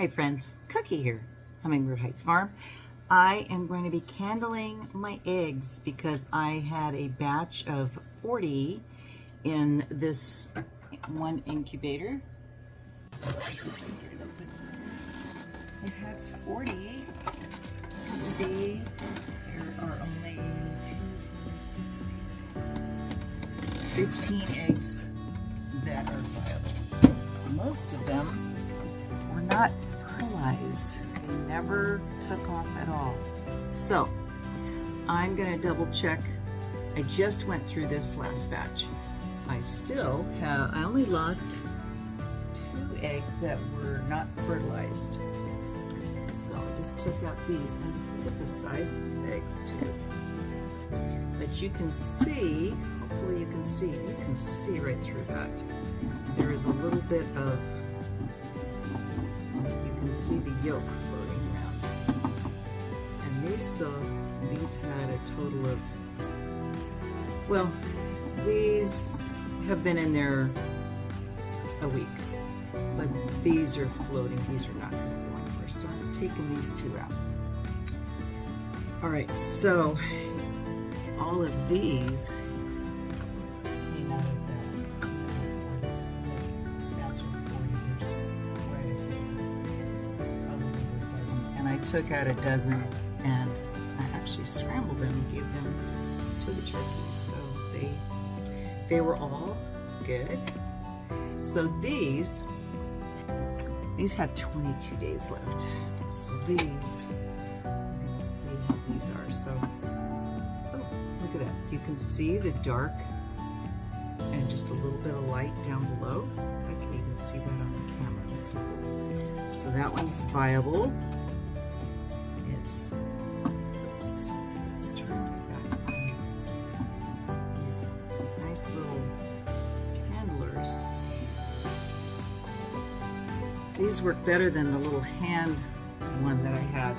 Hi friends, Cookie here, Hummingbird Heights Farm. I am going to be candling my eggs because I had a batch of 40 in this one incubator. Let's see if I can get it open. It had 40. You can see there are only 2, 4, 6, 8, 15 eggs that are viable. Most of them were not fertilized. They never took off at all. So I'm going to double check. I just went through this last batch. I still have, I only lost 2 eggs that were not fertilized. So I just took out these, and look at the size of these eggs too. But you can see, hopefully you can see right through that. There is a little bit of, you can see the yolk floating around. And these had a total of, well, these have been in there a week, but these are floating. These are not going to go anywhere, so I'm taking these 2 out. All right, so all of these came out of that batch of 40. There's quite a few, probably over a dozen. And I took out a dozen and I actually scrambled them and gave them to the turkeys. So they were all good. So these have 22 days left. So these, let's see how these are. So, oh, look at that. You can see the dark and just a little bit of light down below. I can even see that on the camera. That's cool. So that one's viable. It's, oops, let's turn it back on. These nice little handlers. These work better than the little hand one that I had.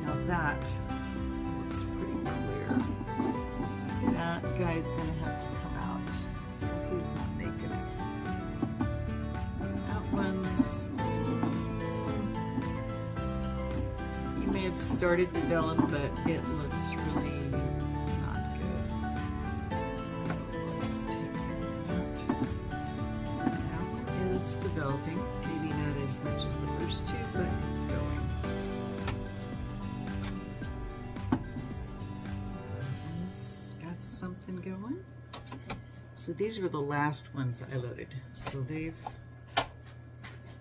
Now that looks pretty clear. That guy's gonna have to come out, so he's not making it. That one's, he may have started to develop, but it looks really not good. So let's take that out. That one is developing. Maybe not as much as the first 2, but it's going. It's got something going. So these were the last ones I loaded. So they've,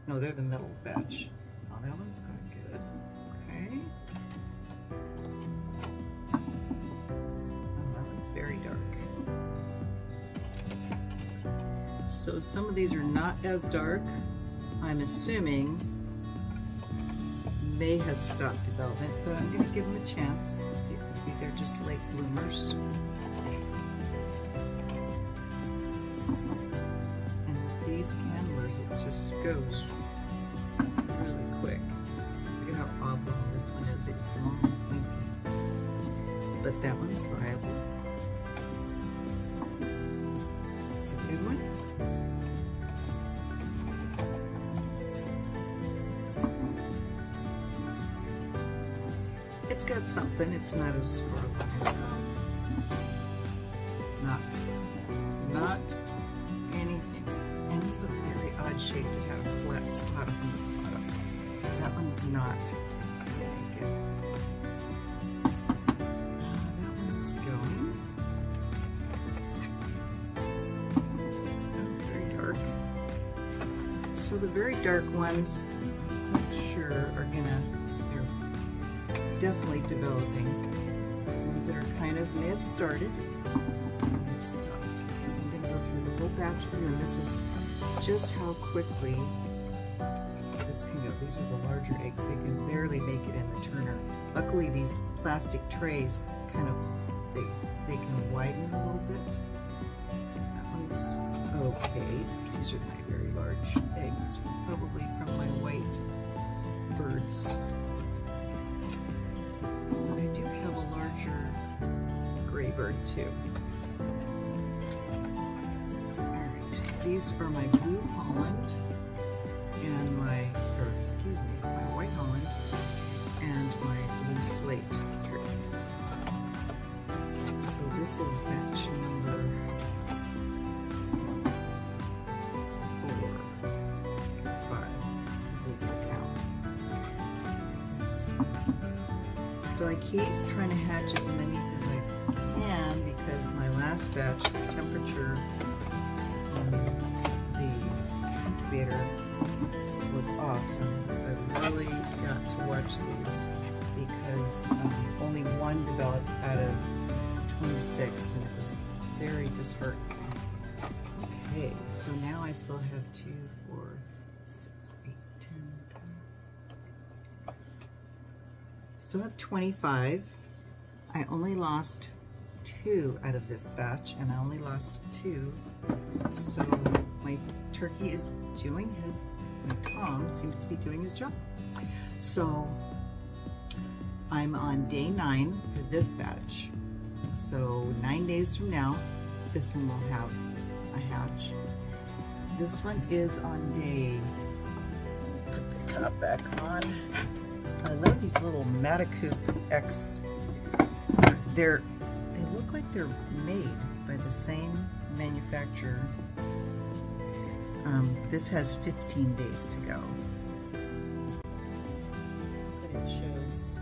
no, they're the middle batch. Oh, that one's going good. Okay. Oh, that one's very dark. So some of these are not as dark. I'm assuming they have stopped development, but I'm going to give them a chance. See if maybe they're just late bloomers. And with these candlers, it just goes really quick. Look at how oblong this one is. It's long and pointy. But that one's viable. It's a good one. It's got something. It's not as fertilized, so not anything. And it's a very odd shape to have a flat spot on the bottom. So that one's not really good. That one's going. Oh, very dark. So the very dark ones, I'm not sure, are gonna, definitely developing. The ones that are kind of may have started, may have stopped. I'm going to go through the whole batch here, and this is just how quickly this can go. These are the larger eggs. They can barely make it in the turner. Luckily, these plastic trays kind of, they can widen a little bit. So that one's okay. These are my very large eggs, probably from my white birds. I do have a larger gray bird too. Alright, these are my Blue Holland and my, or excuse this is batch number 4, 5. Lose our count. So I keep trying to hatch as many as I can because my last batch, the temperature on the incubator was off, so I really got to watch these because only one developed out of 26 and it was very disheartening. Okay, so now I still have 2, 4, 6, 8, 10, 12. Still have 25. I only lost 2 out of this batch and I only lost 2. So my turkey is doing his, my Tom seems to be doing his job. So I'm on day 9 for this batch. So 9 days from now, this one will have a hatch. This one is on day, put the top back on. I love these little Matticoopx. They look like they're made by the same manufacturer. This has 15 days to go. But it shows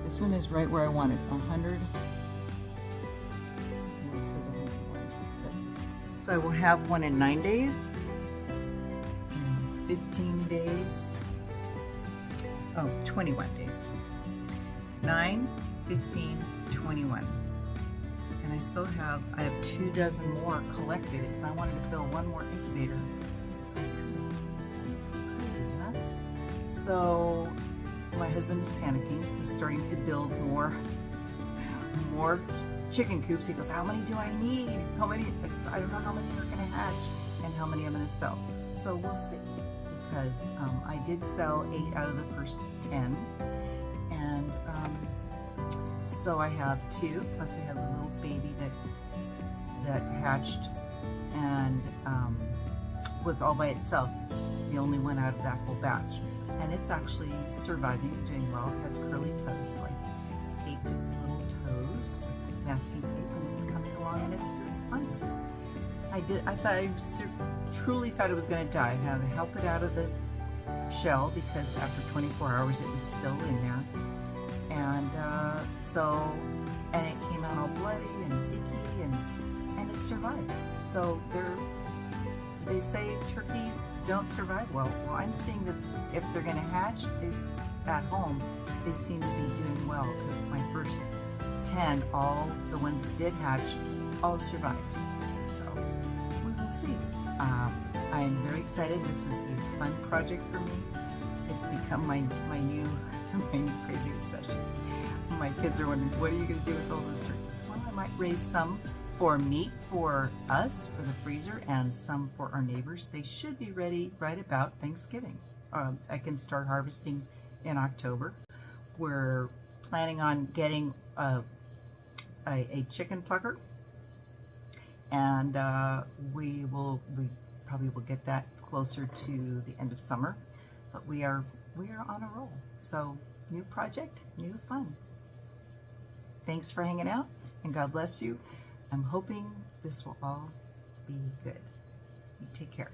this one is right where I want it, 100. So I will have one in 9 days, 15 days, 21 days. 9, 15, 21. And I still have, I have 2 dozen more collected. If I wanted to fill one more incubator, crazy, huh? So my husband is panicking. He's starting to build more chicken coops. He goes, how many do I need? How many? I said, I don't know how many are gonna hatch and how many I'm gonna sell. So we'll see, because I did sell 8 out of the first 10. And so I have 2, plus I have a little baby that hatched and was all by itself. It's the only one out of that whole batch. And it's actually surviving, doing well. It has curly toes, so I taped its little toes with masking tape, and it's coming along and it's doing fine. I truly thought it was going to die. I had to help it out of the shell because after 24 hours it was still in there. And and it came out all bloody and icky, and it survived. So they say turkeys don't survive well. Well, I'm seeing that if they're going to hatch at home, they seem to be doing well, because my first 10, all the ones that did hatch, all survived. So we will see. I am very excited. This is a fun project for me. It's become my new crazy obsession. My kids are wondering, what are you going to do with all those turkeys? Well, I might raise some for meat for us, for the freezer, and some for our neighbors. They should be ready right about Thanksgiving. I can start harvesting in October. We're planning on getting a chicken plucker, and we probably will get that closer to the end of summer. But we are on a roll. So new project, new fun. Thanks for hanging out, and God bless you. I'm hoping this will all be good. You take care.